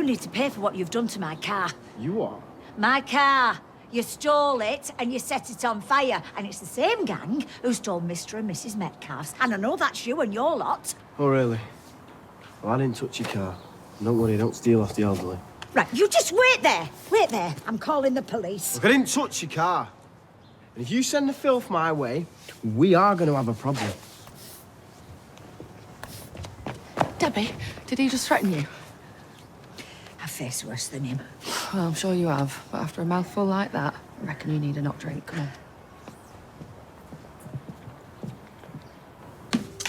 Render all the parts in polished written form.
need to pay for what you've done to my car. You are? My car. You stole it and you set it on fire. And it's the same gang who stole Mr. and Mrs. Metcalfe's. And I know that's you and your lot. Oh, really? Well, I didn't touch your car. Don't worry, don't steal off the elderly. Right, you just wait there. Wait there. I'm calling the police. Look, I didn't touch your car. And if you send the filth my way, we are going to have a problem. Debbie, did he just threaten you? I've faced worse than him. Well, I'm sure you have, but after a mouthful like that, I reckon you need a knock drink. Come on.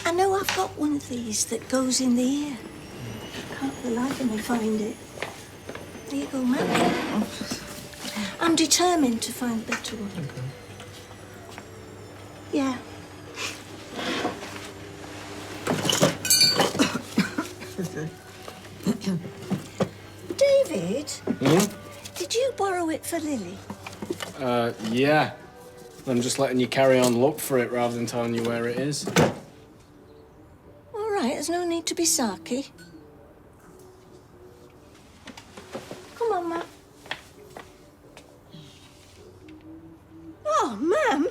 I know I've got one of these that goes in the ear. Can't for the life of me find it. There you go, man. I'm determined to find a better one. Okay. Yeah. David? Did you borrow it for Lily? Yeah. I'm just letting you carry on look for it rather than telling you where it is. All right, there's no need to be sarky. Come on, Matt. Oh, ma'am.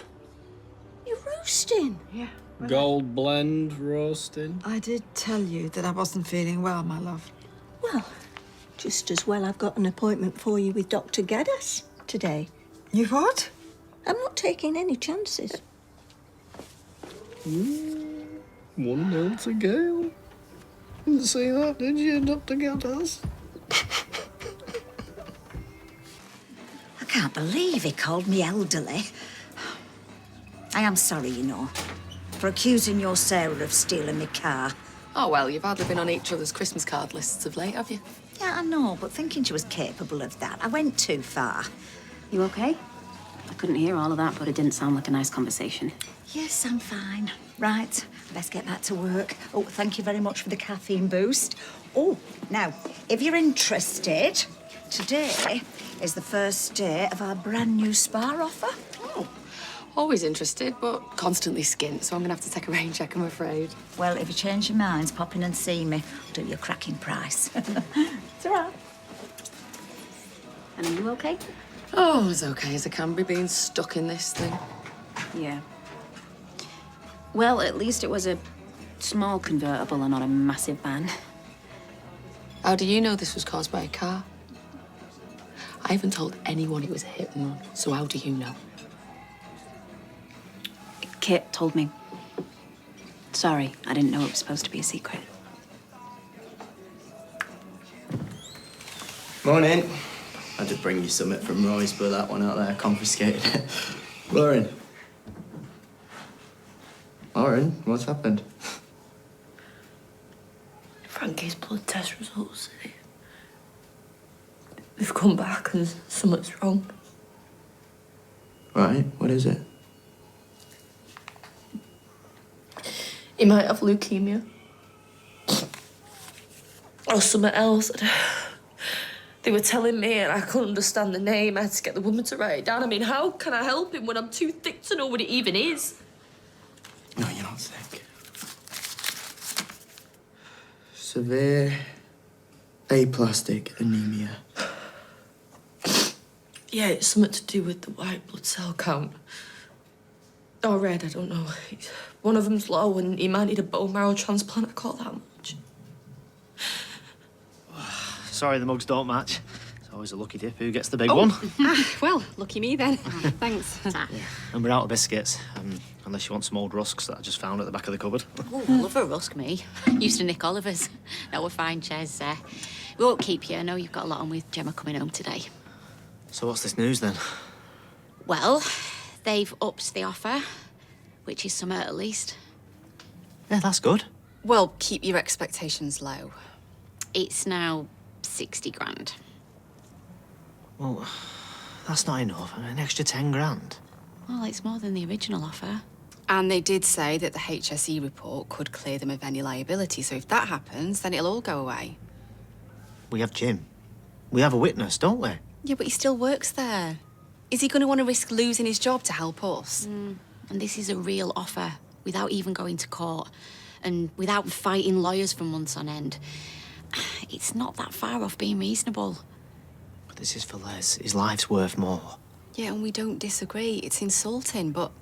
You're roasting. Yeah. Gold blend roasting. I did tell you that I wasn't feeling well, my love. Well, just as well I've got an appointment for you with Dr. Gaddis today. You what? I'm not taking any chances. 1-0 to Gale. Didn't see that, did you, Dr. Gaddis? I can't believe he called me elderly. I am sorry, you know, for accusing your Sarah of stealing my car. Oh, well, you've hardly been on each other's Christmas card lists of late, have you? Yeah, I know, but thinking she was capable of that, I went too far. You okay? I couldn't hear all of that, but it didn't sound like a nice conversation. Yes, I'm fine. Right, best get back to work. Oh, thank you very much for the caffeine boost. Oh, now, if you're interested, today is the first day of our brand new spa offer. Oh, always interested, but constantly skint, so I'm gonna have to take a rain check, I'm afraid. Well, if you change your minds, pop in and see me. I'll do you a cracking price. It's all right. And are you okay? Oh, as okay as I can be being stuck in this thing. Yeah. Well, at least it was a small convertible and not a massive van. How do you know this was caused by a car? I haven't told anyone it was a hit and run, so how do you know? Kit told me. Sorry, I didn't know it was supposed to be a secret. Morning. I had to bring you something from Roy's, but that one out there confiscated it. Lauren. Lauren, what's happened? Frankie's blood test results. They've come back and something's wrong. Right, what is it? He might have leukemia. Or something else. They were telling me and I couldn't understand the name. I had to get the woman to write it down. I mean, how can I help him when I'm too thick to know what it even is? No, you're not sick. Severe aplastic anemia. Yeah, it's something to do with the white blood cell count. Or red, I don't know. One of them's low and he might need a bone marrow transplant. I caught that much. Sorry, the mugs don't match. It's always a lucky dip who gets the big one. Well, lucky me then. Thanks. And we're out of biscuits, unless you want some old rusks that I just found at the back of the cupboard. Oh, I love a rusk, me. Used to Nick Oliver's. No, we're fine, Chez. We won't keep you. I know you've got a lot on with Gemma coming home today. So what's this news then? Well, they've upped the offer, which is something at least. Yeah, that's good. Well, keep your expectations low. It's now 60 grand. Well, that's not enough. An extra 10 grand. Well, it's more than the original offer. And they did say that the HSE report could clear them of any liability, so if that happens, then it'll all go away. We have Jim. We have a witness, don't we? Yeah, but he still works there. Is he going to want to risk losing his job to help us? And this is a real offer, without even going to court, and without fighting lawyers for months on end. it's not that far off being reasonable. But this is for Les. His life's worth more. Yeah, and we don't disagree. It's insulting, but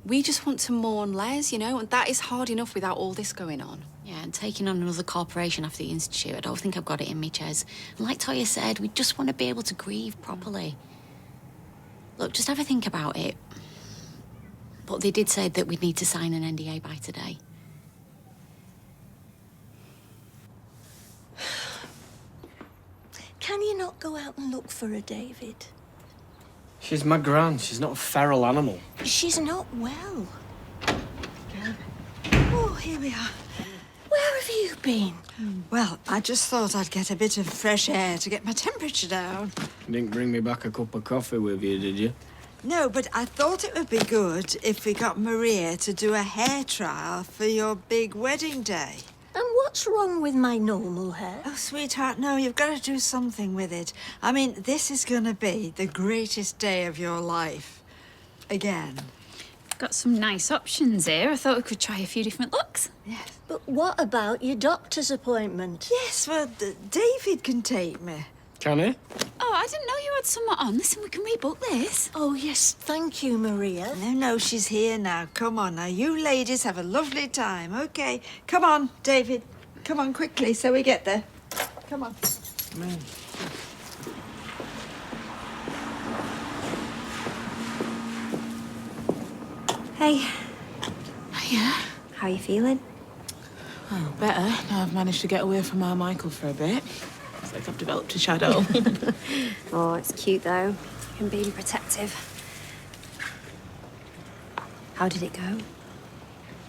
we just want to mourn Les, you know, and that is hard enough without all this going on. Yeah, and taking on another corporation after the Institute, I don't think I've got it in me, Ches. And like Toya said, we just want to be able to grieve properly. Look, just have a think about it. But they did say that we'd need to sign an NDA by today. Can you not go out and look for her, David? She's my gran. She's not a feral animal. She's not well. Oh, here we are. Where have you been? Well, I just thought I'd get a bit of fresh air to get my temperature down. You didn't bring me back a cup of coffee with you, did you? No, but I thought it would be good if we got Maria to do a hair trial for your big wedding day. And what's wrong with my normal hair? Oh, sweetheart, no, you've got to do something with it. I mean, this is going to be the greatest day of your life. Again. Got some nice options here. I thought we could try a few different looks. Yes. But what about your doctor's appointment? Yes, well, David can take me. Can he? Oh, I didn't know you had someone on. Listen, we can rebook this. Oh, yes, thank you, Maria. No, she's here now. Come on now. You ladies have a lovely time, OK? Come on, David. Come on, quickly, so we get there. Come on. Hey. Hiya. How are you feeling? Oh, better. Now I've managed to get away from our Michael for a bit. It's like I've developed a shadow. Oh, it's cute, though. Him being protective. How did it go?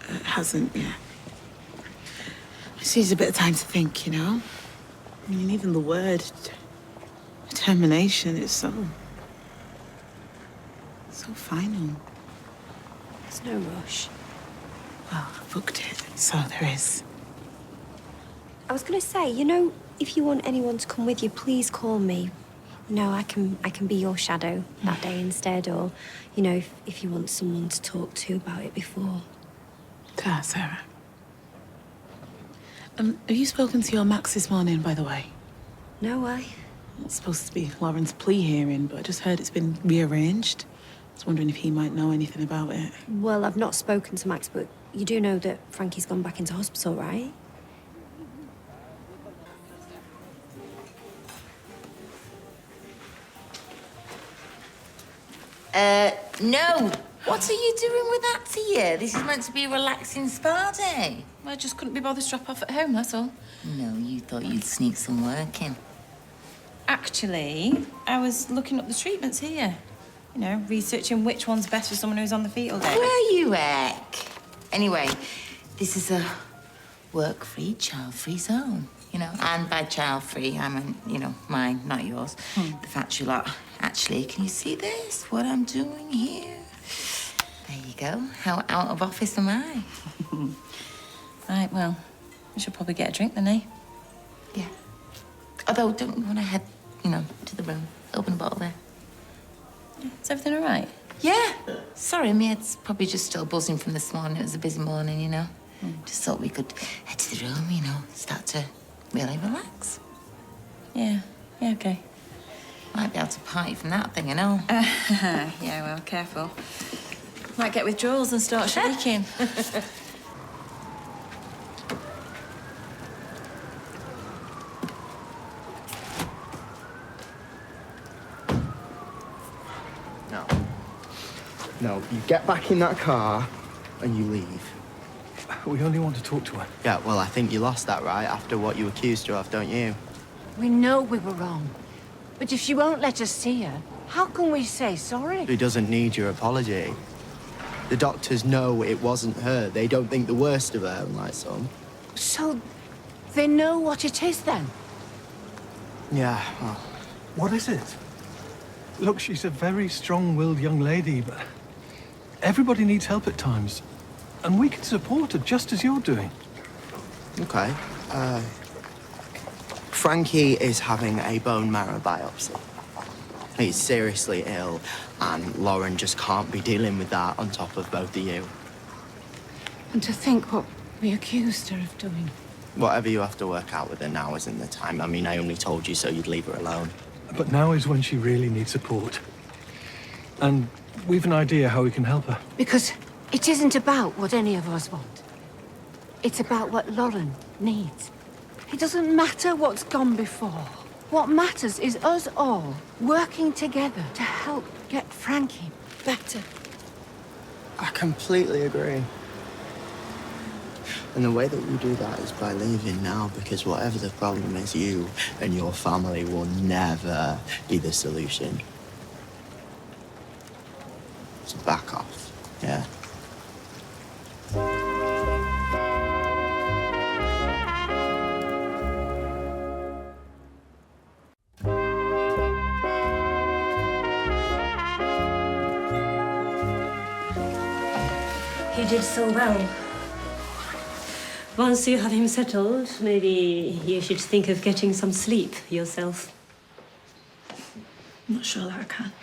It hasn't yet. I just needs a bit of time to think, you know? I mean, even the word determination is so final. There's no rush. Well, I booked it, so there is. I was going to say, you know, if you want anyone to come with you, please call me. You know, I can be your shadow that day instead, or, you know, if you want someone to talk to about it before. Sarah. Have you spoken to your Max this morning, by the way? No, why? It's supposed to be Lauren's plea hearing, but I just heard it's been rearranged. I was wondering if he might know anything about it. Well, I've not spoken to Max, but you do know that Frankie's gone back into hospital, right? No. What are you doing with that tea? This is meant to be a relaxing spa day. I just couldn't be bothered to drop off at home, that's all. No, you thought you'd sneak some work in. Actually, I was looking up the treatments here. You know, researching which one's best for someone who's on the feet all day. Where you heck? Anyway, this is a work-free, child-free zone, you know. And by child-free, I mean, you know, mine, not yours. The factory lot. Actually, can you see this? What I'm doing here? There you go. How out of office am I? Right, well, we should probably get a drink then, eh? Yeah. Although, don't you want to head, you know, to the room? Open a bottle there. Is everything all right? Yeah. Sorry, my head's probably just still buzzing from this morning. It was a busy morning, you know. Just thought we could head to the room, you know, start to really relax. Yeah, okay. Might be able to party from that thing, you know. Yeah, well, careful. Might get withdrawals and start shaking. No, you get back in that car and you leave. We only want to talk to her. Yeah, well, I think you lost that, right? After what you accused her of, don't you? We know we were wrong. But if she won't let us see her, how can we say sorry? She doesn't need your apology. The doctors know it wasn't her. They don't think the worst of her, unlike some. So they know what it is then? Yeah, well... What is it? Look, she's a very strong-willed young lady, but everybody needs help at times. And we can support her just as you're doing. Okay. Frankie is having a bone marrow biopsy. He's seriously ill, and Lauren just can't be dealing with that on top of both of you. And to think what we accused her of doing. Whatever you have to work out with her now isn't the time. I mean, I only told you so you'd leave her alone. But now is when she really needs support. And we've an idea how we can help her. Because it isn't about what any of us want. It's about what Lauren needs. It doesn't matter what's gone before. What matters is us all working together to help get Frankie better. I completely agree. And the way that we do that is by leaving now, because whatever the problem is, you and your family will never be the solution. So back off, yeah? He did so well. Once you have him settled, maybe you should think of getting some sleep yourself. I'm not sure that I can.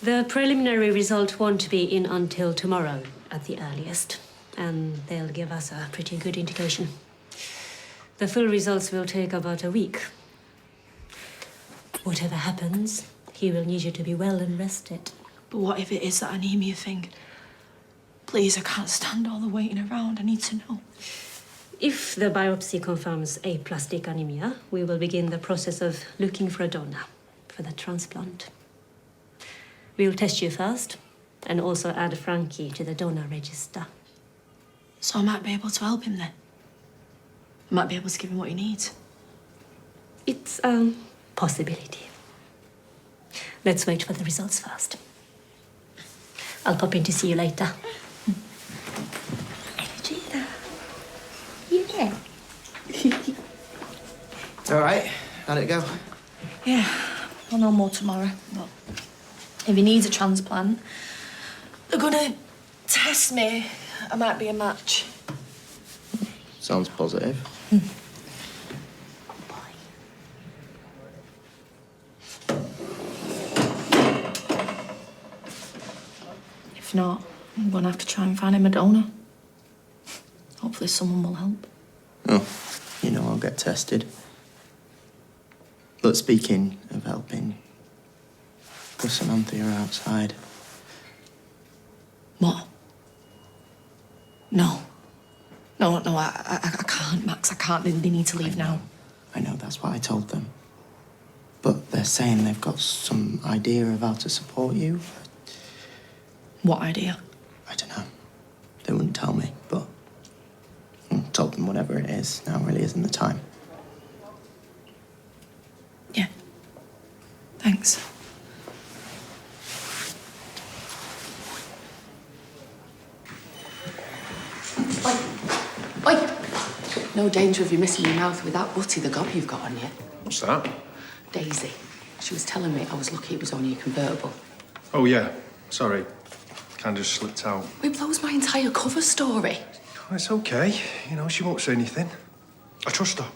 The preliminary result won't be in until tomorrow at the earliest, and they'll give us a pretty good indication. The full results will take about a week. Whatever happens, he will need you to be well and rested. But what if it is that anemia thing? Please, I can't stand all the waiting around. I need to know. If the biopsy confirms aplastic anemia, we will begin the process of looking for a donor for the transplant. We'll test you first and also add Frankie to the donor register. So I might be able to help him then? I might be able to give him what he needs? It's a possibility. Let's wait for the results first. I'll pop in to see you later. Yeah. All right, how'd it go? Yeah, I'll know more tomorrow. But if he needs a transplant, they're gonna test me. I might be a match. Sounds positive. If not, I'm gonna have to try and find him a donor. Hopefully someone will help. Oh, you know I'll get tested. But speaking of helping, Gus and Anthea are outside. What? No. No, I can't, Max. I can't. They need to leave now. I know, that's what I told them. But they're saying they've got some idea of how to support you. What idea? I don't know. They wouldn't tell me, but I told them whatever it is. Now really isn't the time. Yeah. Thanks. Oi! No danger of you missing your mouth with that butty the gob you've got on you. What's that? Daisy. She was telling me I was lucky it was only a convertible. Oh, yeah. Sorry. Kind of slipped out. It blows my entire cover story. Oh, it's okay. You know, she won't say anything. I trust her.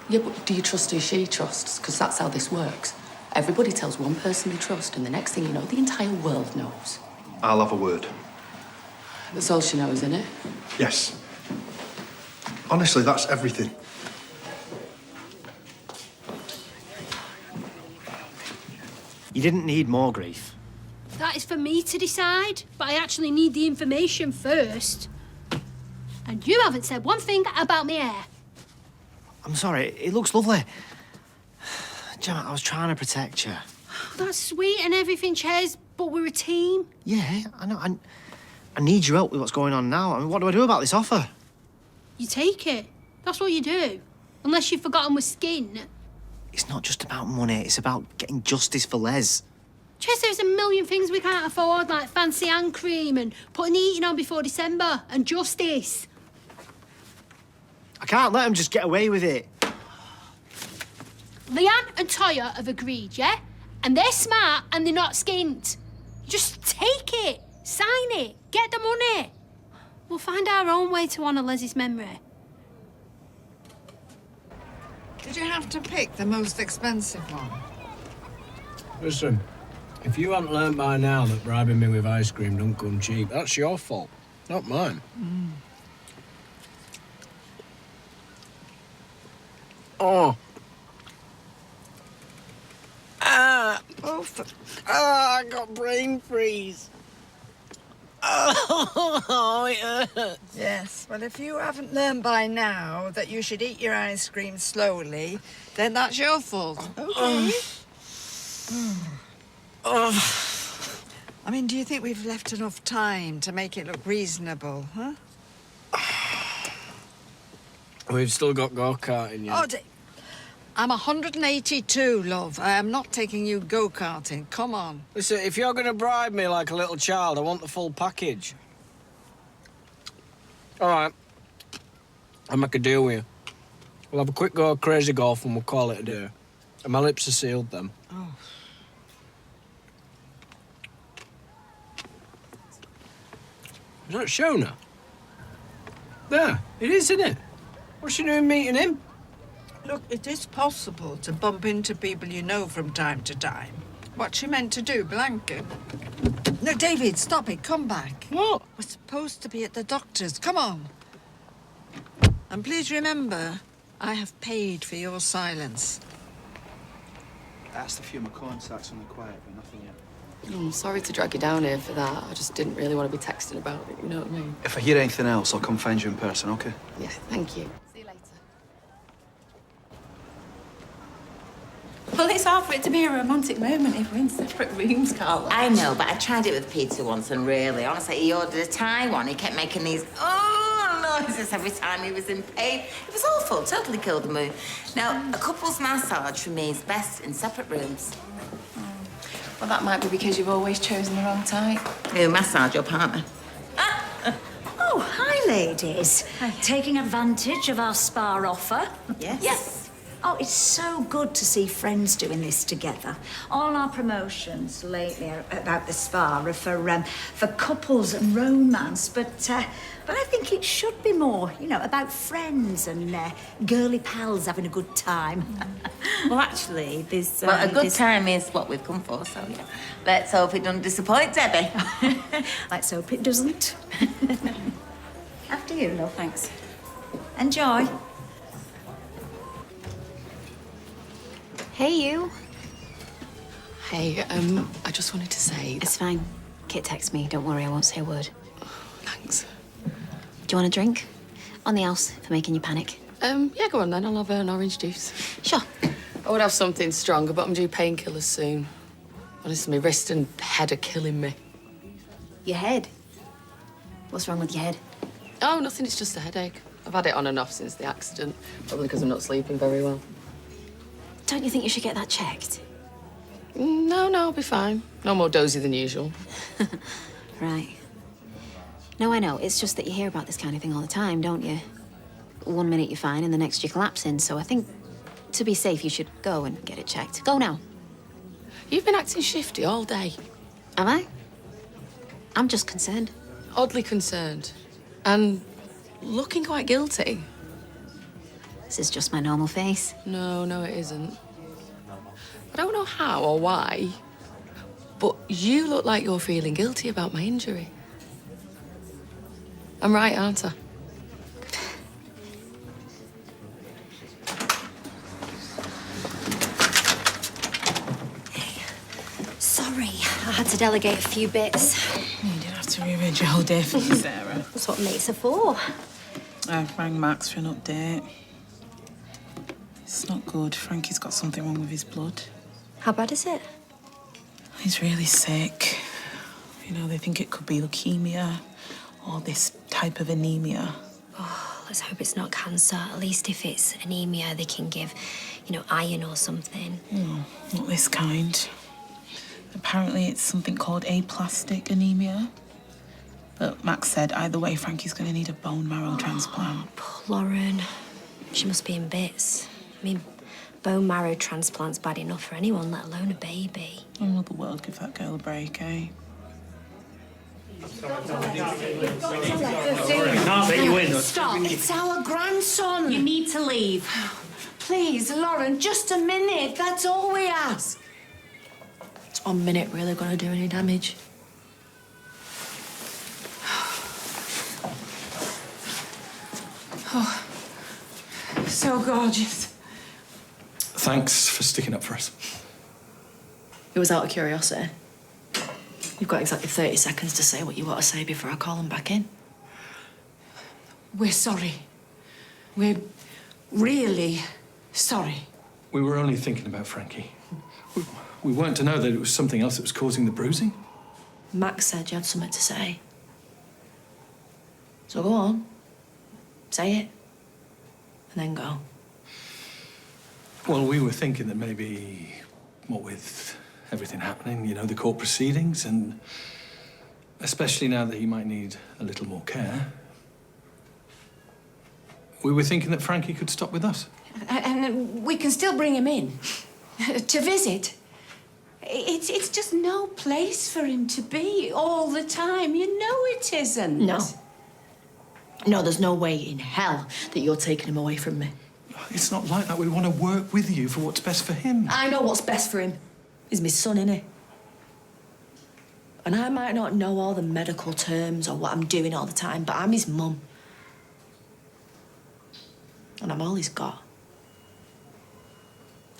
Yeah, but do you trust who she trusts? Because that's how this works. Everybody tells one person they trust, and the next thing you know, the entire world knows. I'll have a word. That's all she knows, isn't it? Yes. Honestly, that's everything. You didn't need more grief. That is for me to decide, but I actually need the information first. And you haven't said one thing about my hair. I'm sorry, it looks lovely. Gemma, I was trying to protect you. That's sweet and everything, Ches, but we're a team. Yeah, I know. I need your help with what's going on now. I mean, what do I do about this offer? You take it. That's what you do. Unless you've forgotten we're skin. It's not just about money. It's about getting justice for Les. Ches, there's a million things we can't afford, like fancy hand cream and putting the heating on before December and justice. I can't let him just get away with it. Leanne and Toya have agreed, yeah? And they're smart and they're not skint. Just take it, sign it, get the money. We'll find our own way to honour Leslie's memory. Did you have to pick the most expensive one? Listen, if you hadn't learned by now that bribing me with ice cream don't come cheap, that's your fault, not mine. Oh. Ah. Oh, I got brain freeze. Oh, it hurts. Yes, well, if you haven't learned by now that you should eat your ice cream slowly, then that's your fault. Okay? I mean, do you think we've left enough time to make it look reasonable, huh? We've still got go-karting yet. Oh, I'm 182, love. I am not taking you go-karting. Come on. Listen, if you're going to bribe me like a little child, I want the full package. All right. I'll make a deal with you. We'll have a quick go at crazy golf and we'll call it a day. And my lips are sealed then. Oh. Is that Shona? There, it is, isn't it? What's she doing meeting him? Look, it is possible to bump into people you know from time to time. What's she meant to do, blanket? No, David, stop it. Come back. What? We're supposed to be at the doctor's. Come on. And please remember, I have paid for your silence. That's the few McCorn sacks on the quiet, but nothing yet. I'm sorry to drag you down here for that. I just didn't really want to be texting about it, you know what I mean? If I hear anything else, I'll come find you in person, okay? Yeah, thank you. See you later. Well, it's hard for it to be a romantic moment if we're in separate rooms, Carla. I know, but I tried it with Peter once, and really, honestly, he ordered a Thai one. He kept making these noises every time he was in pain. It was awful, totally killed the mood. Now, a couple's massage for me is best in separate rooms. Well, that might be because you've always chosen the wrong type. Who, massage your partner? Oh, hi, ladies. Hi. Taking advantage of our spa offer? Yes. Yes. Oh, it's so good to see friends doing this together. All our promotions lately are about the spa are for couples and romance, but I think it should be more, you know, about friends and girly pals having a good time. Well, actually, there's... Well, a good time is what we've come for, so yeah. Let's hope it doesn't disappoint, Debbie. Let's hope it doesn't. After you, love. Thanks. Enjoy. Hey, you. Hey, I just wanted to say... It's fine. Kit texted me. Don't worry, I won't say a word. Thanks. Do you want a drink? On the house for making you panic. Yeah, go on then. I'll have an orange juice. Sure. I would have something stronger, but I'm due painkillers soon. Honestly, my wrist and head are killing me. Your head? What's wrong with your head? Oh, nothing. It's just a headache. I've had it on and off since the accident. Probably because I'm not sleeping very well. Don't you think you should get that checked? No, I'll be fine. No more dozy than usual. Right. No, I know. It's just that you hear about this kind of thing all the time, don't you? One minute you're fine and the next you're collapsing. So I think to be safe, you should go and get it checked. Go now. You've been acting shifty all day. Have I? I'm just concerned. Oddly concerned. And looking quite guilty. This is just my normal face. No, it isn't. I don't know how or why, but you look like you're feeling guilty about my injury. I'm right, aren't I? Sorry, I had to delegate a few bits. You didn't have to rearrange your whole day for me, Sarah. That's what mates are for. I rang Max for an update. It's not good. Frankie's got something wrong with his blood. How bad is it? He's really sick. You know, they think it could be leukemia or this type of anemia. Oh, let's hope it's not cancer. At least if it's anemia, they can give, you know, iron or something. No, not this kind. Apparently it's something called aplastic anemia. But Max said either way, Frankie's going to need a bone marrow transplant. Poor Lauren. She must be in bits. I mean, bone marrow transplant's bad enough for anyone, let alone a baby. Oh, will the world give that girl a break, eh? Can't let you in. Stop. It's our grandson. You need to leave. Please, Lauren, just a minute. That's all we ask. Is 1 minute really going to do any damage? Oh, so gorgeous. Thanks for sticking up for us. It was out of curiosity. You've got exactly 30 seconds to say what you want to say before I call them back in. We're sorry. We're really sorry. We were only thinking about Frankie. We weren't to know that it was something else that was causing the bruising. Max said you had something to say. So go on. Say it. And then go. Well, we were thinking that maybe, what with everything happening, you know, the court proceedings, and especially now that he might need a little more care, we were thinking that Frankie could stop with us. And we can still bring him in to visit. It's just no place for him to be all the time. You know it isn't. No. No, there's no way in hell that you're taking him away from me. It's not like that. We want to work with you for what's best for him. I know what's best for him. He's my son, innit? And I might not know all the medical terms or what I'm doing all the time, but I'm his mum. And I'm all he's got.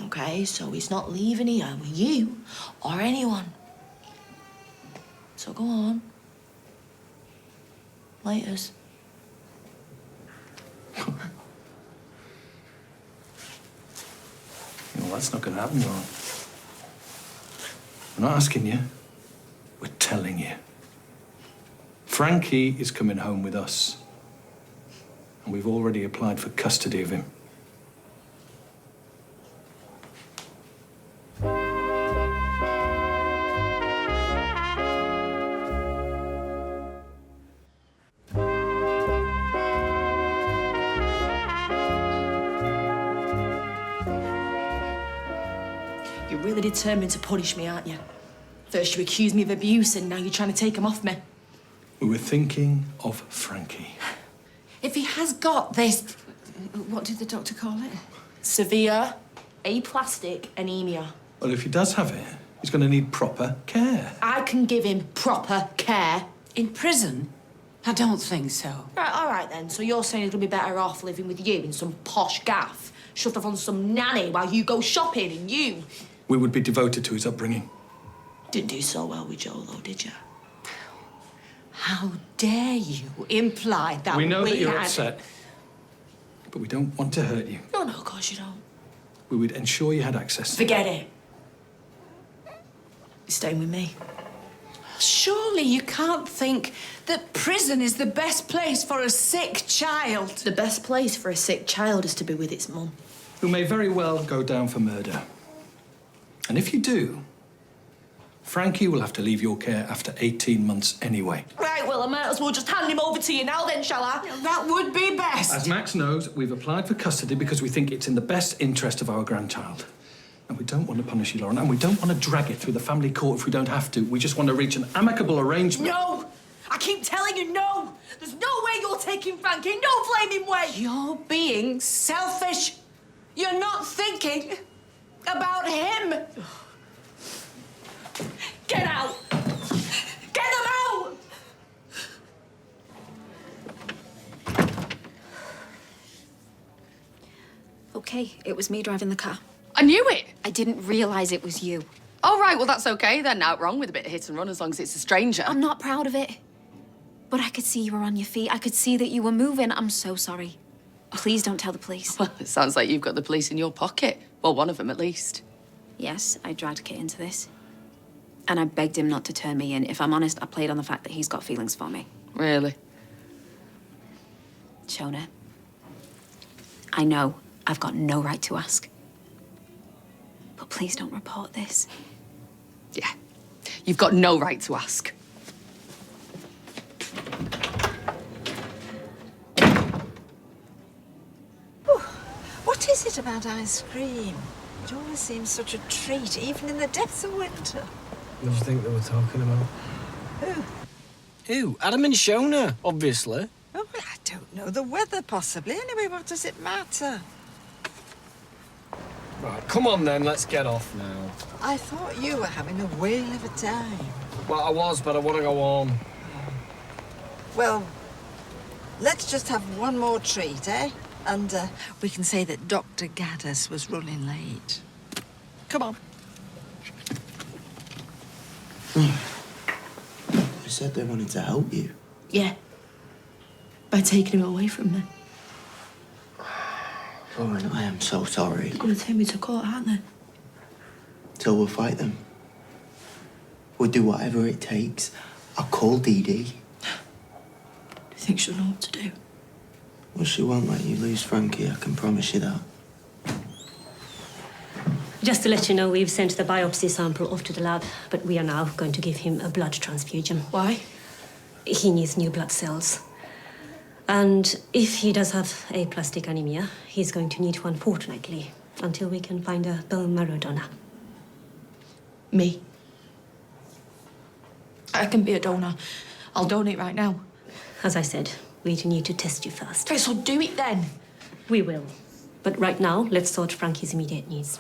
Okay, so he's not leaving here with you or anyone. So go on. Laters. Well, that's not going to happen, Lauren. We're not asking you. We're telling you. Frankie is coming home with us. And we've already applied for custody of him. You're really determined to punish me, aren't you? First you accuse me of abuse and now you're trying to take him off me. We were thinking of Frankie. If he has got this, what did the doctor call it? Severe aplastic anemia. Well, if he does have it, he's going to need proper care. I can give him proper care. In prison? I don't think so. Right, all right then. So you're saying he's going to be better off living with you in some posh gaff, shoved off on some nanny while you go shopping and you... We would be devoted to his upbringing. Didn't do so well with Joe, though, did you? How dare you imply that we know that you're had... upset, but we don't want to hurt you. No, of course you don't. We would ensure you had access. Forget it. You're staying with me. Surely you can't think that prison is the best place for a sick child. The best place for a sick child is to be with its mum. Who may very well go down for murder. And if you do, Frankie will have to leave your care after 18 months anyway. Right, well, I might as well just hand him over to you now then, shall I? That would be best. As Max knows, we've applied for custody because we think it's in the best interest of our grandchild. And we don't want to punish you, Lauren, and we don't want to drag it through the family court if we don't have to. We just want to reach an amicable arrangement. No! I keep telling you no! There's no way you're taking Frankie, no flaming way! You're being selfish. You're not thinking about him. Get out! Get them out! Okay, it was me driving the car. I knew it. I didn't realise it was you. Oh, right, well, that's okay then. Out wrong with a bit of hit and run as long as it's a stranger. I'm not proud of it. But I could see you were on your feet. I could see that you were moving. I'm so sorry. Please don't tell the police. Well, it sounds like you've got the police in your pocket. Well, one of them at least. Yes, I dragged Kit into this. And I begged him not to turn me in. If I'm honest, I played on the fact that he's got feelings for me. Really? Shona, I know I've got no right to ask. But please don't report this. Yeah. You've got no right to ask. What is it about ice cream? It always seems such a treat, even in the depths of winter. What do you think they were talking about? Who? Who? Adam and Shona, obviously. Oh, well, I don't know. The weather, possibly. Anyway, what does it matter? Right, come on then, let's get off now. I thought you were having a whale of a time. Well, I was, but I want to go home. Well, let's just have one more treat, eh? And we can say that Dr. Gaddis was running late. Come on. They said they wanted to help you. Yeah. By taking him away from me. Lauren, I am so sorry. They're going to take me to court, aren't they? So we'll fight them. We'll do whatever it takes. I'll call Dee Dee. Do you think she'll know what to do? Well, she won't let you lose Frankie, I can promise you that. Just to let you know, we've sent the biopsy sample off to the lab, but we are now going to give him a blood transfusion. Why? He needs new blood cells. And if he does have aplastic anemia, he's going to need one fortnightly until we can find a bone marrow donor. Me? I can be a donor. I'll donate right now. As I said, we need to test you first. Okay, so do it then. We will. But right now, let's sort Frankie's immediate needs.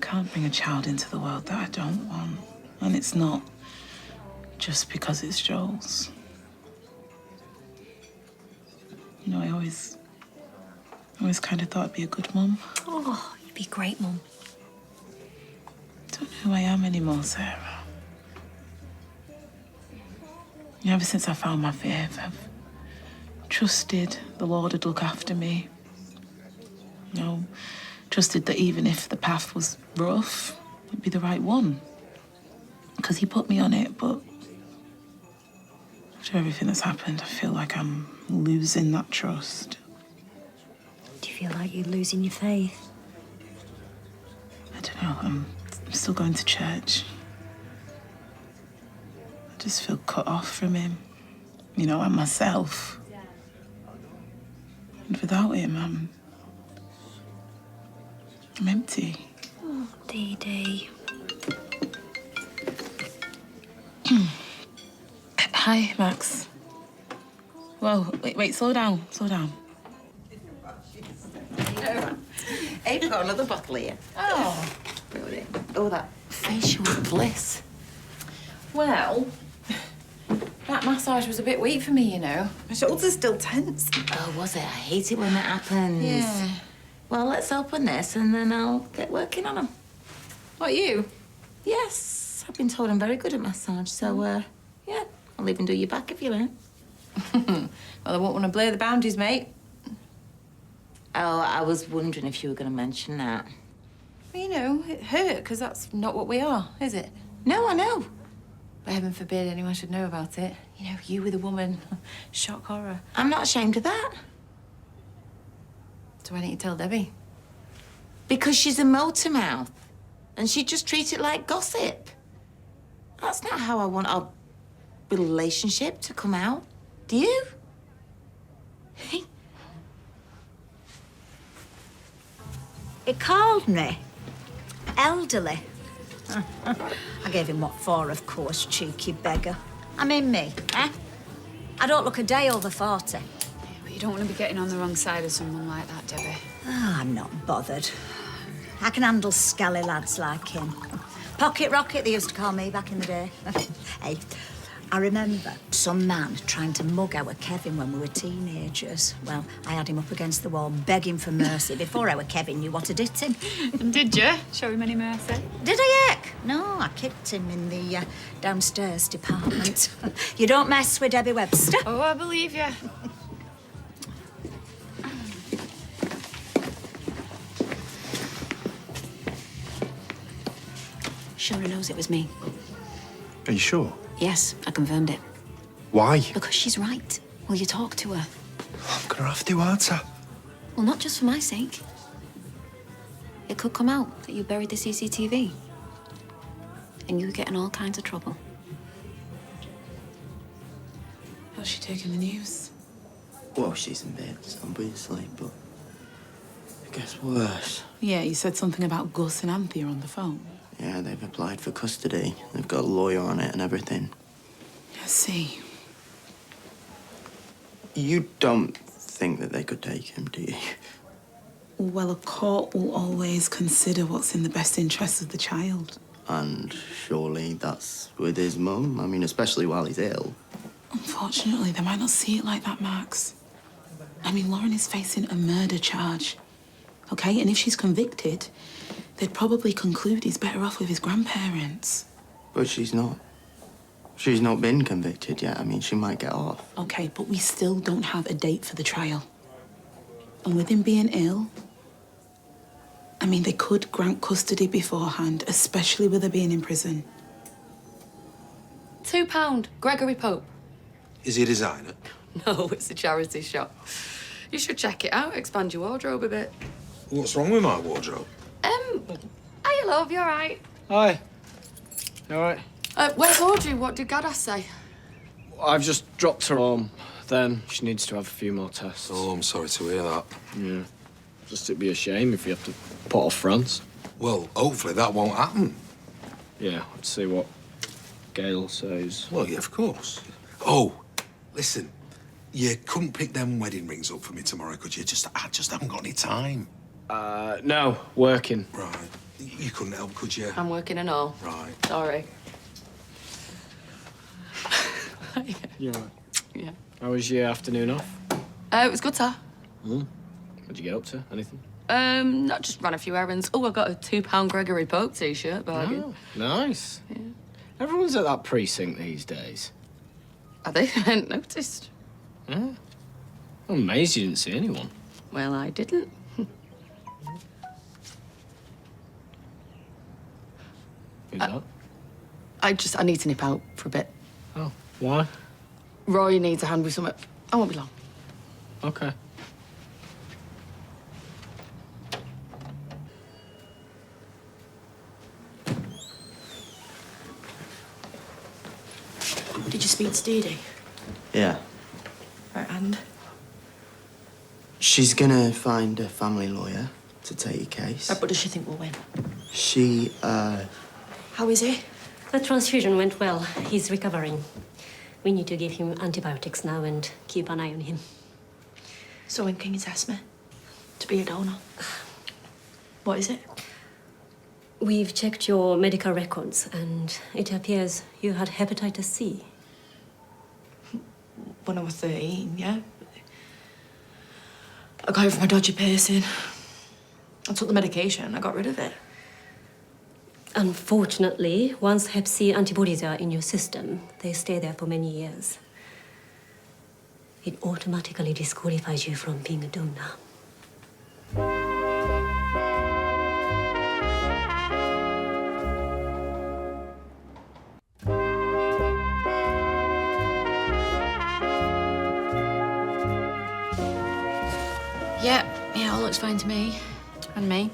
Can't bring a child into the world that I don't want. And it's not just because it's Joel's. You know, I always kind of thought I'd be a good mum. Oh, you'd be a great mum. I don't know who I am anymore, Sarah. You know, ever since I found my faith, I've trusted the Lord would look after me. You know, trusted that even if the path was rough, it'd be the right one. Because he put me on it, but after everything that's happened, I feel like I'm losing that trust. Do you feel like you're losing your faith? I don't know, I'm still going to church. I just feel cut off from him. You know, and myself. And without him, I'm empty. Oh, Dee Dee. Hi, Max. Whoa, wait, slow down, slow down. Hey, we've got another bottle here. Oh, brilliant. Oh, that facial bliss. Well, that massage was a bit weak for me, you know. My shoulders are still tense. Oh, was it? I hate it when that happens. Yeah. Well, let's open this and then I'll get working on them. What, you? Yes, I've been told I'm very good at massage, so, yeah, I'll even do your back if you like. Well, I won't want to blur the boundaries, mate. Oh, I was wondering if you were going to mention that. Well, you know, it hurt, because that's not what we are, is it? No, I know. But heaven forbid anyone should know about it. You know, you with a woman. Shock horror. I'm not ashamed of that. So why don't you tell Debbie? Because she's a motor mouth, and she'd just treat it like gossip. That's not how I want our relationship to come out. Do you? He called me elderly. I gave him what for, of course, cheeky beggar. I mean me, eh? I don't look a day over 40. Yeah, but you don't want to be getting on the wrong side of someone like that, Debbie. Oh, I'm not bothered. I can handle scally lads like him. Pocket Rocket, they used to call me back in the day. Hey, I remember some man trying to mug our Kevin when we were teenagers. Well, I had him up against the wall begging for mercy before our Kevin knew what had hit him. And did you? Show him any mercy? Did I, heck? No, I kicked him in the downstairs department. You don't mess with Debbie Webster. Oh, I believe you. Shona knows it was me. Are you sure? Yes, I confirmed it. Why? Because she's right. Will you talk to her? I'm gonna have to, aren't I? Well, not just for my sake. It could come out that you buried the CCTV. And you could get in all kinds of trouble. How's she taking the news? Well, she's in bits, obviously, but it gets worse. Yeah, you said something about Gus and Anthea on the phone. Yeah, they've applied for custody. They've got a lawyer on it and everything. I see. You don't think that they could take him, do you? Well, a court will always consider what's in the best interests of the child. And surely that's with his mum. I mean, especially while he's ill. Unfortunately, they might not see it like that, Max. I mean, Lauren is facing a murder charge, okay? And if she's convicted, they'd probably conclude he's better off with his grandparents. But she's not. She's not been convicted yet. I mean, she might get off. Okay, but we still don't have a date for the trial. And with him being ill, I mean, they could grant custody beforehand, especially with her being in prison. £2, Gregory Pope. Is he a designer? No, it's a charity shop. You should check it out, expand your wardrobe a bit. What's wrong with my wardrobe? Hiya, love, you all right? Hi. You all right? Where's Audrey? What did Gaddis say? I've just dropped her home. Then she needs to have a few more tests. Oh, I'm sorry to hear that. Yeah. Just it'd be a shame if you have to put off France. Well, hopefully that won't happen. Yeah, let's see what Gail says. Well, yeah, of course. Oh, listen. You couldn't pick them wedding rings up for me tomorrow, could you? I just haven't got any time. No, working. Right. You couldn't help, could you? I'm working and all. Right. Sorry. You all right? Yeah. How was your afternoon off? It was good, sir. What'd you get up to? Anything? I just ran a few errands. Oh, I got a £2 Gregory Pope T-shirt bargain. Oh, nice. Yeah. Everyone's at that precinct these days. Are they? I hadn't noticed. Yeah. I'm amazed you didn't see anyone. Well, I didn't. Who's that? I need to nip out for a bit. Oh, why? Roy needs a hand with something. I won't be long. Okay. Did you speak to Dee Dee? Yeah. Right, and? She's gonna find a family lawyer to take your case. But does she think we'll win? She, How is he? The transfusion went well. He's recovering. We need to give him antibiotics now and keep an eye on him. So when can you test me? To be a donor? What is it? We've checked your medical records and it appears you had hepatitis C. When I was 13, yeah. I got it from my dodgy piercing. I took the medication, I got rid of it. Unfortunately, once hep C antibodies are in your system, they stay there for many years. It automatically disqualifies you from being a donor. Yeah, all looks fine to me. And me.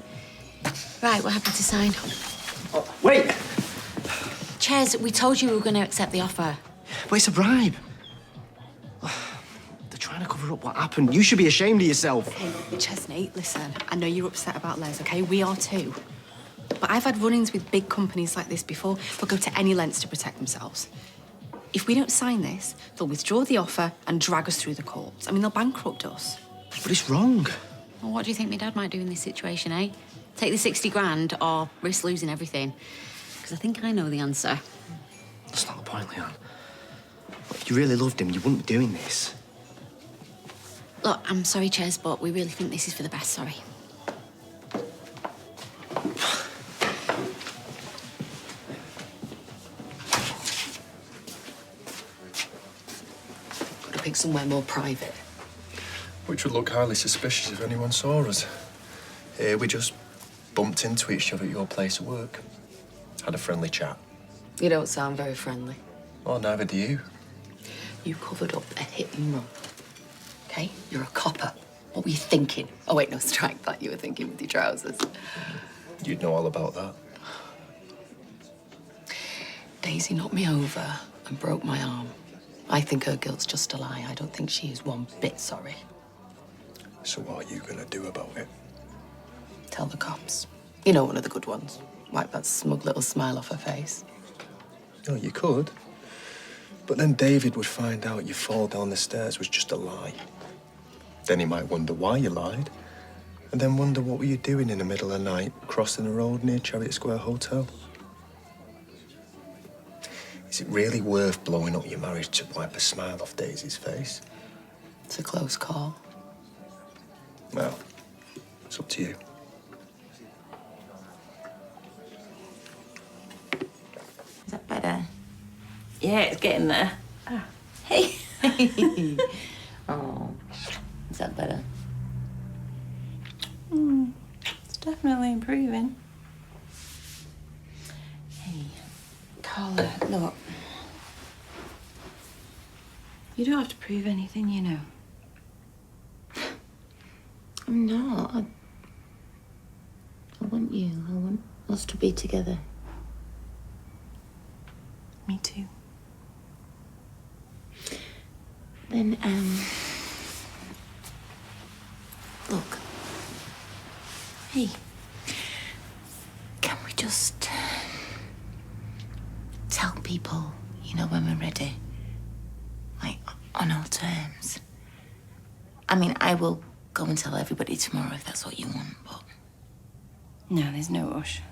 Right, we're happy to sign. Oh, wait! Ches, we told you we were going to accept the offer. But it's a bribe. They're trying to cover up what happened. You should be ashamed of yourself. Hey, Chesney, listen, I know you're upset about Les, OK? We are too. But I've had run-ins with big companies like this before. They'll go to any lengths to protect themselves. If we don't sign this, they'll withdraw the offer and drag us through the courts. I mean, they'll bankrupt us. But it's wrong. Well, what do you think my dad might do in this situation, eh? Take the 60 grand or risk losing everything? Because I think I know the answer. That's not the point, Leanne. If you really loved him, you wouldn't be doing this. Look, I'm sorry, Ches, but we really think this is for the best, sorry. Got to pick somewhere more private. Which would look highly suspicious if anyone saw us. Here we just bumped into each other at your place of work. Had a friendly chat. You don't sound very friendly. Well, neither do you. You covered up a hit and run. OK? You're a copper. What were you thinking? Oh, wait, no, strike that. You were thinking with your trousers. You'd know all about that. Daisy knocked me over and broke my arm. I think her guilt's just a lie. I don't think she is one bit sorry. So what are you gonna do about it? Tell the cops. You know, one of the good ones. Wipe that smug little smile off her face. No, you could. But then David would find out your fall down the stairs was just a lie. Then he might wonder why you lied. And then wonder what were you doing in the middle of the night, crossing the road near Chariot Square Hotel. Is it really worth blowing up your marriage to wipe a smile off Daisy's face? It's a close call. Well, it's up to you. Is that better? Yeah, it's getting there. Hey. Oh, is that better? It's definitely improving. Hey, Carla, look. You don't have to prove anything, you know. I'm not. I want you. I want us to be together. Me too. Then, look. Hey, can we just tell people, you know, when we're ready? Like, on our terms. I mean, I will go and tell everybody tomorrow if that's what you want, but... No, there's no rush.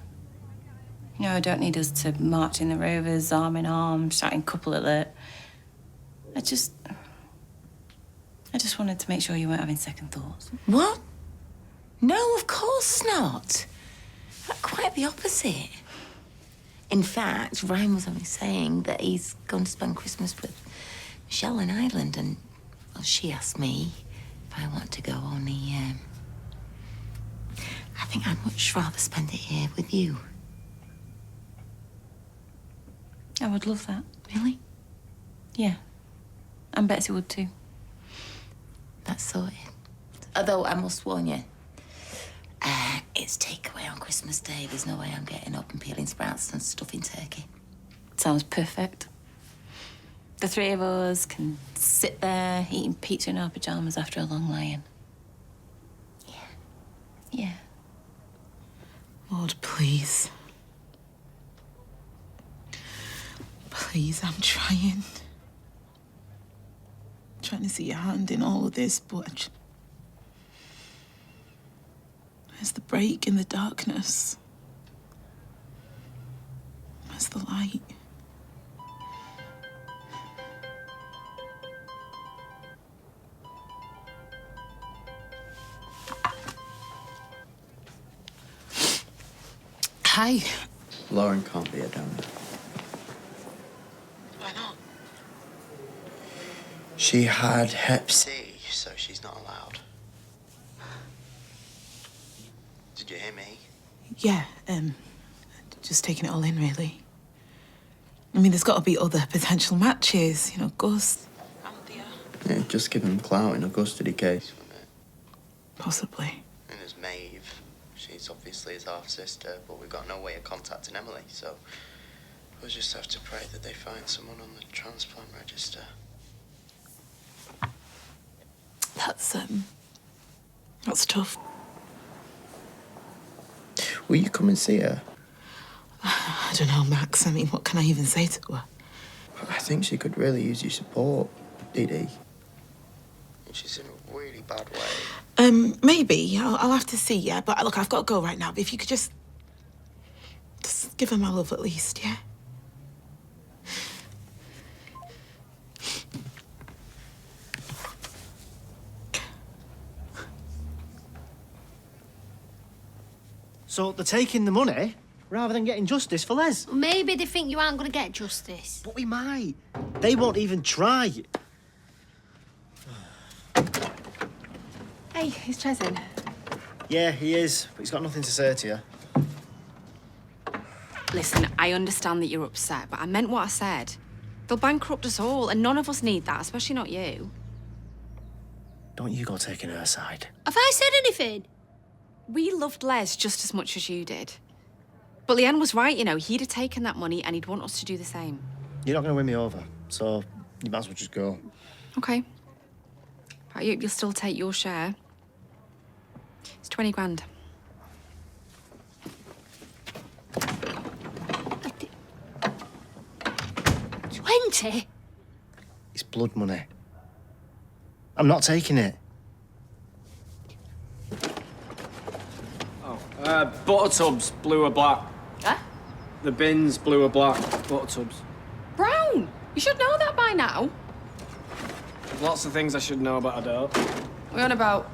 You know, I don't need us to march in the Rovers, arm in arm, shouting couple alert. I just wanted to make sure you weren't having second thoughts. What? No, of course not. Quite the opposite. In fact, Ryan was only saying that he's going to spend Christmas with Michelle in Ireland, and, well, she asked me if I want to go, only, I think I'd much rather spend it here with you. I would love that. Really? Yeah. And Betsy would too. That's sorted. Although I must warn you, it's takeaway on Christmas Day. There's no way I'm getting up and peeling sprouts and stuffing turkey. Sounds perfect. The three of us can sit there eating pizza in our pajamas after a long lie-in. Yeah. Yeah. Lord, please. Please, I'm trying. Trying to see your hand in all of this, but where's the break in the darkness? Where's the light? Hi. Lauren can't be a donor. Why not? She had Hep C, so she's not allowed. Did you hear me? Yeah, just taking it all in, really. I mean, there's got to be other potential matches, you know, Gus. Yeah, just give him clout in a custody case. Possibly. And there's Maeve. She's obviously his half-sister, but we've got no way of contacting Emily, so we'll just have to pray that they find someone on the transplant register. That's tough. Will you come and see her? I don't know, Max. I mean, what can I even say to her? I think she could really use your support, Dee Dee. She's in a really bad way. Maybe. I'll have to see, yeah? But look, I've got to go right now. But if you could just give her my love at least, yeah? So they're taking the money rather than getting justice for Les. Maybe they think you aren't going to get justice. But we might. They won't even try. Hey, is Ches in? Yeah, he is, but he's got nothing to say to you. Listen, I understand that you're upset, but I meant what I said. They'll bankrupt us all, and none of us need that, especially not you. Don't you go taking her side. Have I said anything? We loved Les just as much as you did. But Leanne was right, you know, he'd have taken that money and he'd want us to do the same. You're not going to win me over, so you might as well just go. Okay. But you'll still take your share. It's 20 grand. $20? It's blood money. I'm not taking it. Butter tubs, blue or black. Huh? The bins, blue or black. Butter tubs. Brian! You should know that by now. There's lots of things I should know, but I don't. We're on about...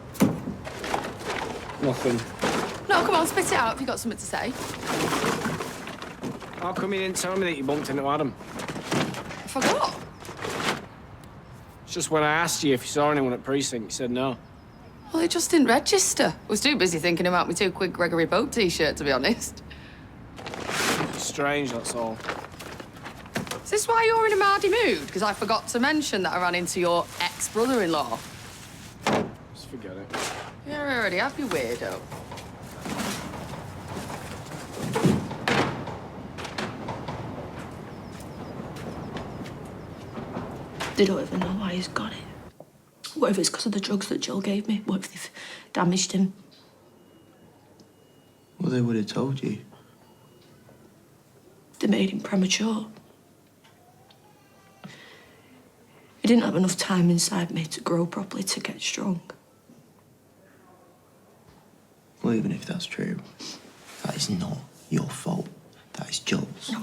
Nothing. No, come on, spit it out if you've got something to say. How come you didn't tell me that you bumped into Adam? I forgot. It's just when I asked you if you saw anyone at precinct, you said no. Well, it just didn't register. I was too busy thinking about my 2 quid Gregory Pope T-shirt, to be honest. Strange, that's all. Is this why you're in a mardy mood? Because I forgot to mention that I ran into your ex-brother-in-law. Just forget it. You're already happy, weirdo. They don't even know why he's got it. What if it's because of the drugs that Jill gave me? What if they've damaged him? Well, they would have told you. They made him premature. He didn't have enough time inside me to grow properly to get strong. Well, even if that's true, that is not your fault. That is Jill's. No,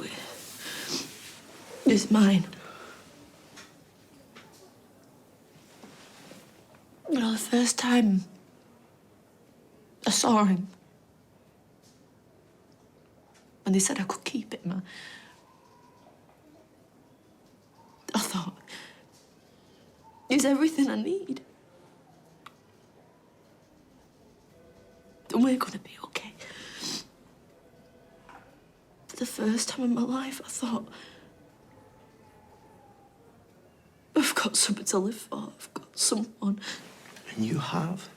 it's mine. You know, the first time I saw him, when they said I could keep him, I thought, he's everything I need. And we're gonna be okay. For the first time in my life, I thought, I've got something to live for. I've got someone. And you have.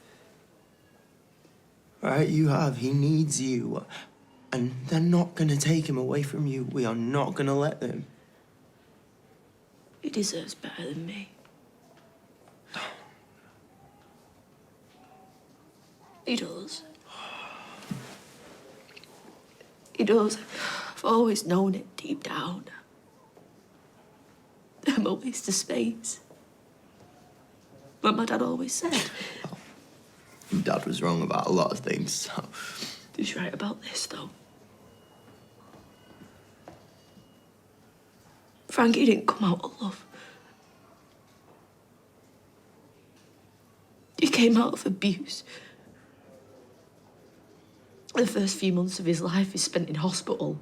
Right, you have. He needs you. And they're not gonna take him away from you. We are not gonna let them. He deserves better than me. He does. He does. I've always known it deep down. I'm a waste of space. But my dad always said. Well, your dad was wrong about a lot of things, so... He's right about this, though. Frankie didn't come out of love. He came out of abuse. The first few months of his life he spent in hospital,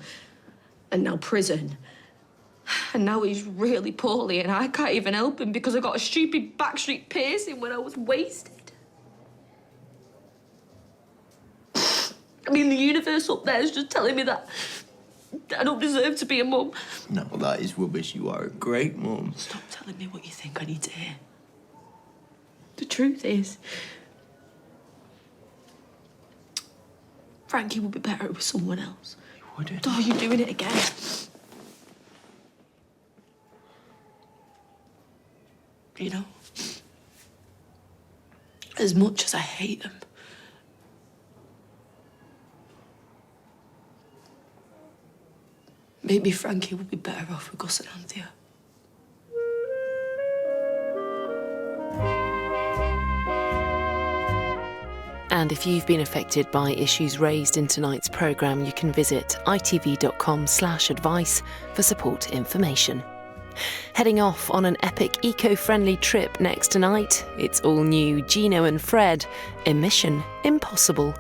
and now prison. And now he's really poorly, and I can't even help him because I got a stupid backstreet piercing when I was wasted. I mean, the universe up there is just telling me that I don't deserve to be a mum. No, that is rubbish. You are a great mum. Stop telling me what you think I need to hear. The truth is, Frankie would be better with someone else. You wouldn't. Oh, you're doing it again. You know, as much as I hate him, maybe Frankie would be better off with Gus and Anthea. And if you've been affected by issues raised in tonight's programme, you can visit itv.com/advice for support information. Heading off on an epic eco-friendly trip next tonight, it's all new Gino and Fred in Mission Impossible.